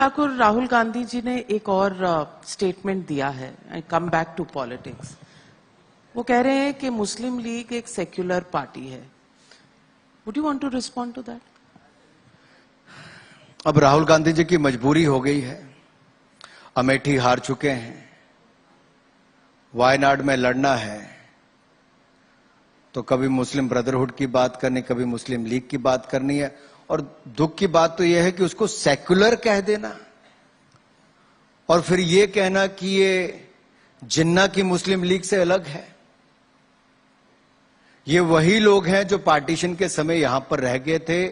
ठाकुर, राहुल गांधी जी ने एक और स्टेटमेंट दिया है, I come back to politics. वो कह रहे हैं कि मुस्लिम लीग एक सेक्युलर पार्टी है। Would you want to respond to that? अब राहुल गांधी जी की मजबूरी हो गई है, अमेठी हार चुके हैं, वायनाड में लड़ना है, तो कभी मुस्लिम ब्रदरहुड की बात करनी, कभी मुस्लिम लीग की बात करनी है। और दुख की बात तो यह है कि उसको सेक्युलर कह देना और फिर यह कहना कि ये जिन्ना की मुस्लिम लीग से अलग है। ये वही लोग हैं जो पार्टीशन के समय यहां पर रह गए थे,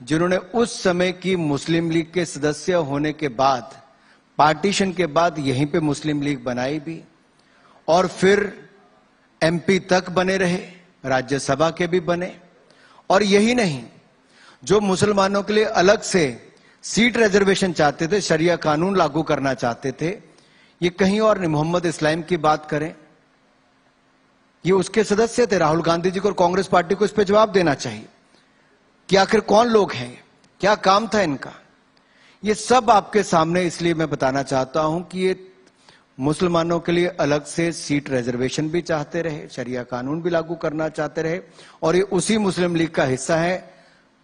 जिन्होंने उस समय की मुस्लिम लीग के सदस्य होने के बाद, पार्टीशन के बाद यहीं पे मुस्लिम लीग बनाई भी और फिर एमपी तक बने रहे, राज्यसभा के भी बने। और यही नहीं, जो मुसलमानों के लिए अलग से सीट रिजर्वेशन चाहते थे, शरिया कानून लागू करना चाहते थे, ये कहीं और नहीं। मोहम्मद इस्लाम की बात करें, ये उसके सदस्य थे। राहुल गांधी जी को और कांग्रेस पार्टी को इस पर जवाब देना चाहिए कि आखिर कौन लोग हैं, क्या काम था इनका। ये सब आपके सामने इसलिए मैं बताना चाहता हूं कि ये मुसलमानों के लिए अलग से सीट रिजर्वेशन भी चाहते रहे, शरिया कानून भी लागू करना चाहते रहे, और ये उसी मुस्लिम लीग का हिस्सा है।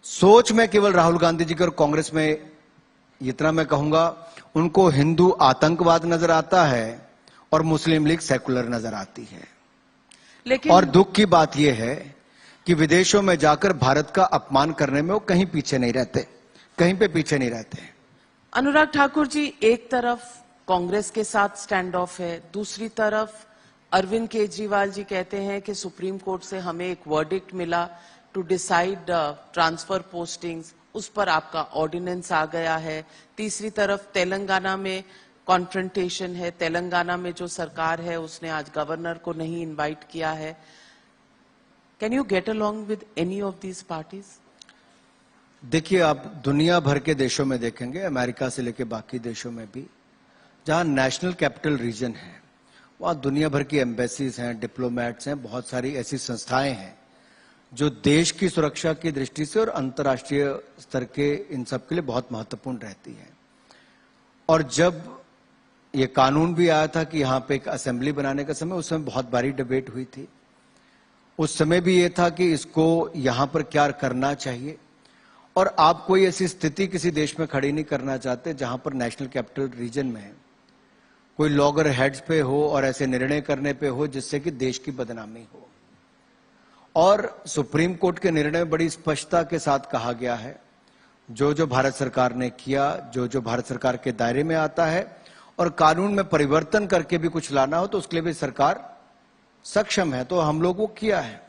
सोच में केवल राहुल गांधी जी की और कांग्रेस में इतना मैं कहूंगा, उनको हिंदू आतंकवाद नजर आता है और मुस्लिम लीग सेकुलर नजर आती है। लेकिन और दुख की बात यह है कि विदेशों में जाकर भारत का अपमान करने में वो कहीं पीछे नहीं रहते, कहीं पे पीछे नहीं रहते। अनुराग ठाकुर जी, एक तरफ कांग्रेस के साथ स्टैंड ऑफ है, दूसरी तरफ अरविंद केजरीवाल जी कहते हैं कि सुप्रीम कोर्ट से हमें एक वर्डिक्ट मिला टू डिसाइड ट्रांसफर पोस्टिंग्स, उस पर आपका ऑर्डिनेंस आ गया है। तीसरी तरफ तेलंगाना में कॉन्फ्रंटेशन है, तेलंगाना में जो सरकार है उसने आज गवर्नर को नहीं इनवाइट किया है। Can you get along with any of these parties? देखिए, आप दुनिया भर के देशों में देखेंगे, अमेरिका से लेकर बाकी देशों में भी, जहां नेशनल कैपिटल रीजन है, वहां दुनिया भर की एम्बेसीज हैं, डिप्लोमेट्स हैं, बहुत सारी ऐसी संस्थाएं हैं जो देश की सुरक्षा की दृष्टि से और अंतर्राष्ट्रीय स्तर के इन सब के लिए बहुत महत्वपूर्ण रहती है। और जब ये कानून भी आया था कि यहां पे एक असेंबली बनाने का समय, उस समय बहुत भारी डिबेट हुई थी। उस समय भी ये था कि इसको यहां पर क्या करना चाहिए, और आप कोई ऐसी स्थिति किसी देश में खड़ी नहीं करना चाहते जहां पर नेशनल कैपिटल रीजन में कोई लॉगर हेड्स पे हो और ऐसे निर्णय करने पे हो जिससे कि देश की बदनामी हो। और सुप्रीम कोर्ट के निर्णय में बड़ी स्पष्टता के साथ कहा गया है, जो जो भारत सरकार ने किया, जो जो भारत सरकार के दायरे में आता है और कानून में परिवर्तन करके भी कुछ लाना हो तो उसके लिए भी सरकार सक्षम है, तो हम लोग वो किया है।